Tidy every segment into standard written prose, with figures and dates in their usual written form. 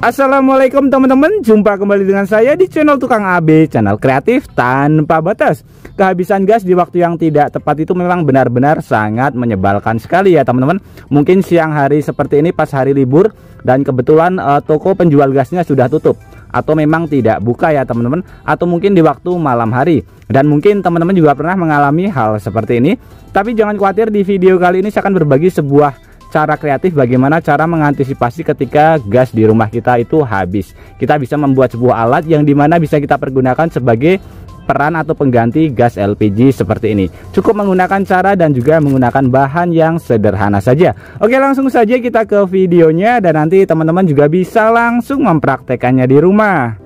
Assalamualaikum teman-teman, jumpa kembali dengan saya di channel Tukang AB, channel kreatif tanpa batas. Kehabisan gas di waktu yang tidak tepat itu memang benar-benar sangat menyebalkan sekali ya teman-teman. Mungkin siang hari seperti ini pas hari libur dan kebetulan toko penjual gasnya sudah tutup atau memang tidak buka ya teman-teman, atau mungkin di waktu malam hari. Dan mungkin teman-teman juga pernah mengalami hal seperti ini. Tapi jangan khawatir, di video kali ini saya akan berbagi sebuah cara kreatif bagaimana cara mengantisipasi ketika gas di rumah kita itu habis. Kita bisa membuat sebuah alat yang dimana bisa kita pergunakan sebagai peran atau pengganti gas LPG seperti ini. Cukup menggunakan cara dan juga menggunakan bahan yang sederhana saja. Oke, langsung saja kita ke videonya dan nanti teman-teman juga bisa langsung mempraktekannya di rumah.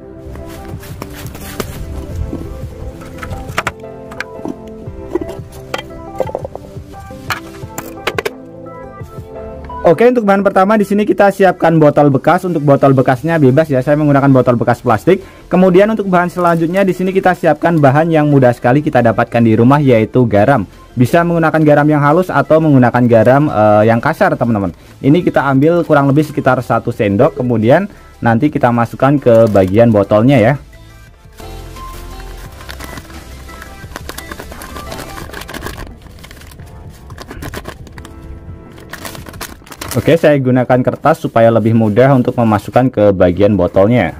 Oke, untuk bahan pertama di sini kita siapkan botol bekas. Untuk botol bekasnya bebas ya, saya menggunakan botol bekas plastik. Kemudian untuk bahan selanjutnya di sini kita siapkan bahan yang mudah sekali kita dapatkan di rumah, yaitu garam. Bisa menggunakan garam yang halus atau menggunakan garam yang kasar teman-teman. Ini kita ambil kurang lebih sekitar 1 sendok. Kemudian nanti kita masukkan ke bagian botolnya ya. Oke, saya gunakan kertas supaya lebih mudah untuk memasukkan ke bagian botolnya.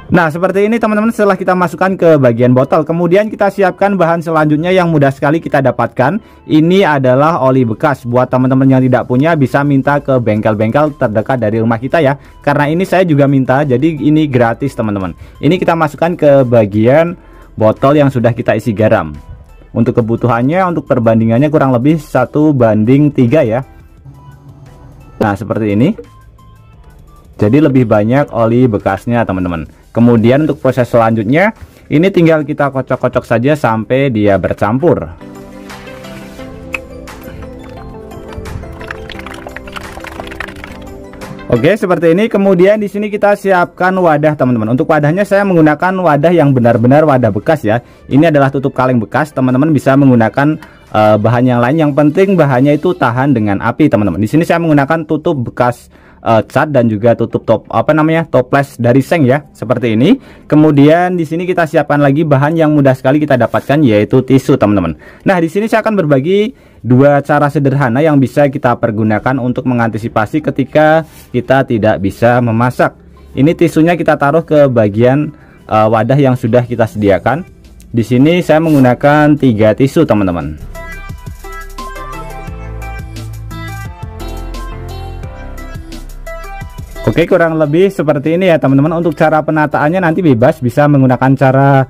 Nah, seperti ini teman-teman, setelah kita masukkan ke bagian botol, kemudian kita siapkan bahan selanjutnya yang mudah sekali kita dapatkan. Ini adalah oli bekas. Buat teman-teman yang tidak punya, bisa minta ke bengkel-bengkel terdekat dari rumah kita ya. Karena ini saya juga minta, jadi ini gratis teman-teman. Ini kita masukkan ke bagian botol yang sudah kita isi garam. Untuk kebutuhannya, untuk perbandingannya kurang lebih 1:3 ya. Nah, seperti ini. Jadi lebih banyak oli bekasnya teman-teman. Kemudian untuk proses selanjutnya, ini tinggal kita kocok-kocok saja sampai dia bercampur. Oke, seperti ini. Kemudian di sini kita siapkan wadah teman-teman. Untuk wadahnya saya menggunakan wadah yang benar-benar wadah bekas ya. Ini adalah tutup kaleng bekas. Teman-teman bisa menggunakan bahan yang lain. Yang penting bahannya itu tahan dengan api teman-teman. Di sini saya menggunakan tutup bekas cat dan juga tutup toples dari seng ya, seperti ini. Kemudian di sini kita siapkan lagi bahan yang mudah sekali kita dapatkan, yaitu tisu teman-teman. Nah, di sini saya akan berbagi dua cara sederhana yang bisa kita pergunakan untuk mengantisipasi ketika kita tidak bisa memasak. Ini tisunya kita taruh ke bagian wadah yang sudah kita sediakan. Di sini saya menggunakan 3 tisu teman-teman. Oke, kurang lebih seperti ini ya teman-teman. Untuk cara penataannya nanti bebas, bisa menggunakan cara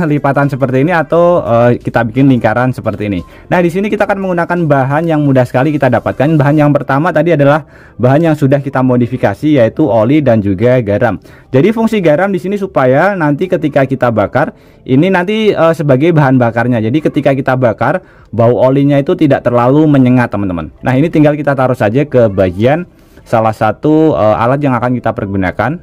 lipatan seperti ini atau kita bikin lingkaran seperti ini. Nah, di sini kita akan menggunakan bahan yang mudah sekali kita dapatkan. Bahan yang pertama tadi adalah bahan yang sudah kita modifikasi, yaitu oli dan juga garam. Jadi fungsi garam di sini supaya nanti ketika kita bakar, ini nanti sebagai bahan bakarnya. Jadi ketika kita bakar, bau olinya itu tidak terlalu menyengat teman-teman. Nah, ini tinggal kita taruh saja ke bagian salah satu alat yang akan kita pergunakan.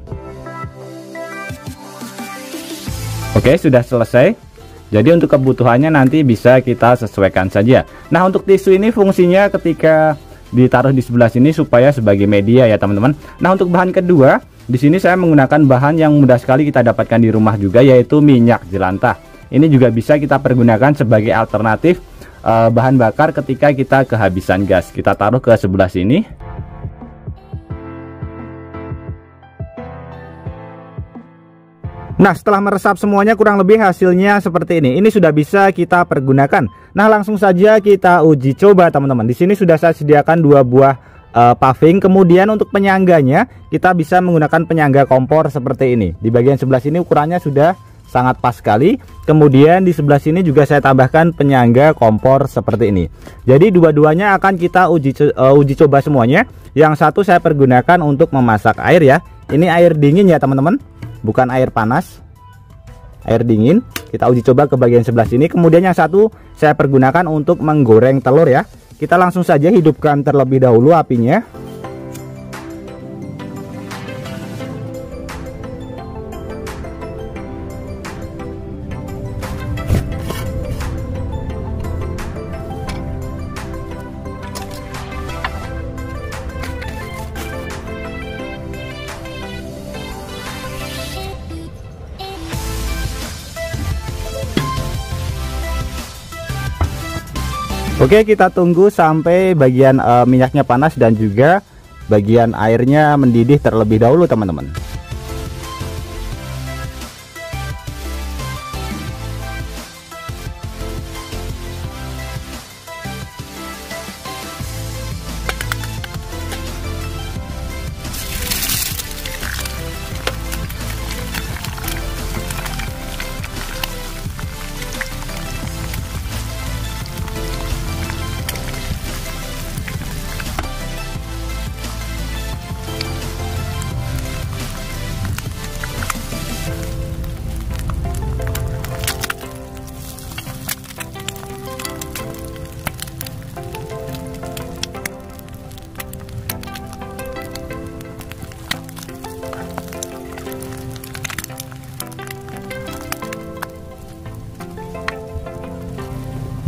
Oke, sudah selesai. Jadi untuk kebutuhannya nanti bisa kita sesuaikan saja. Nah, untuk tisu ini fungsinya ketika ditaruh di sebelah sini supaya sebagai media ya teman-teman. Nah, untuk bahan kedua, di sini saya menggunakan bahan yang mudah sekali kita dapatkan di rumah juga, yaitu minyak jelantah. Ini juga bisa kita pergunakan sebagai alternatif bahan bakar ketika kita kehabisan gas. Kita taruh ke sebelah sini. Nah, setelah meresap semuanya kurang lebih hasilnya seperti ini. Ini sudah bisa kita pergunakan. Nah, langsung saja kita uji coba teman-teman. Di sini sudah saya sediakan 2 buah paving. Kemudian untuk penyangganya kita bisa menggunakan penyangga kompor seperti ini. Di bagian sebelah sini ukurannya sudah sangat pas sekali. Kemudian di sebelah sini juga saya tambahkan penyangga kompor seperti ini. Jadi dua-duanya akan kita uji coba semuanya. Yang satu saya pergunakan untuk memasak air ya. Ini air dingin ya teman-teman, bukan air panas, air dingin. Kita uji coba ke bagian sebelah sini. Kemudian yang satu saya pergunakan untuk menggoreng telur ya. Kita langsung saja hidupkan terlebih dahulu apinya. Oke, kita tunggu sampai bagian minyaknya panas dan juga bagian airnya mendidih terlebih dahulu teman-teman.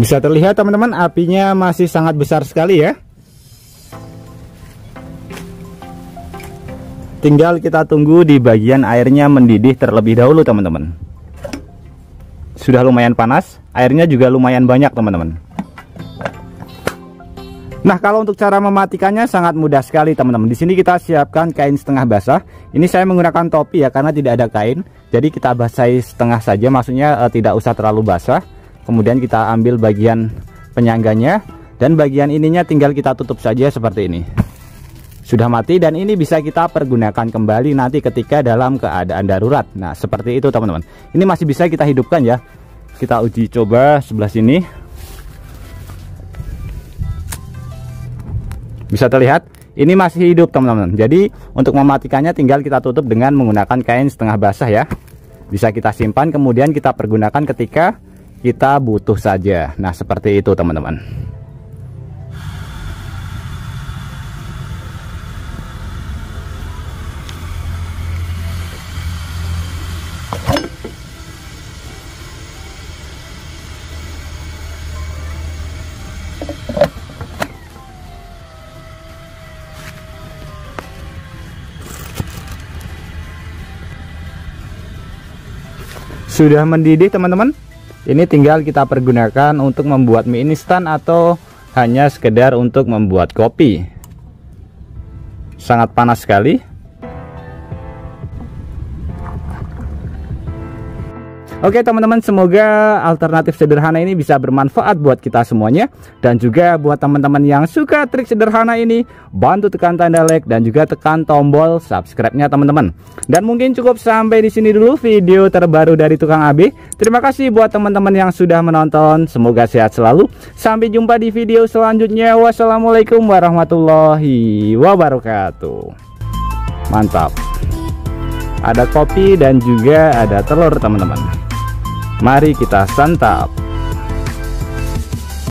Bisa terlihat teman-teman, apinya masih sangat besar sekali ya. Tinggal kita tunggu di bagian airnya mendidih terlebih dahulu teman-teman. Sudah lumayan panas, airnya juga lumayan banyak teman-teman. Nah, kalau untuk cara mematikannya sangat mudah sekali teman-teman. Di sini kita siapkan kain setengah basah. Ini saya menggunakan topi ya, karena tidak ada kain. Jadi kita basahi setengah saja, maksudnya tidak usah terlalu basah. Kemudian kita ambil bagian penyangganya, dan bagian ininya tinggal kita tutup saja seperti ini. Sudah mati, dan ini bisa kita pergunakan kembali nanti ketika dalam keadaan darurat. Nah, seperti itu teman-teman. Ini masih bisa kita hidupkan ya. Kita uji coba sebelah sini. Bisa terlihat ini masih hidup teman-teman. Jadi untuk mematikannya tinggal kita tutup dengan menggunakan kain setengah basah ya. Bisa kita simpan, kemudian kita pergunakan ketika kita butuh saja. Nah, seperti itu teman-teman. Sudah mendidih teman-teman. Ini tinggal kita pergunakan untuk membuat mie instan atau hanya sekedar untuk membuat kopi. Sangat panas sekali. Oke teman-teman, semoga alternatif sederhana ini bisa bermanfaat buat kita semuanya. Dan juga buat teman-teman yang suka trik sederhana ini, bantu tekan tanda like dan juga tekan tombol subscribe-nya teman-teman. Dan mungkin cukup sampai di sini dulu video terbaru dari Tukang AB. Terima kasih buat teman-teman yang sudah menonton. Semoga sehat selalu. Sampai jumpa di video selanjutnya. Wassalamualaikum warahmatullahi wabarakatuh. Mantap. Ada kopi dan juga ada telur teman-teman. Mari kita santap.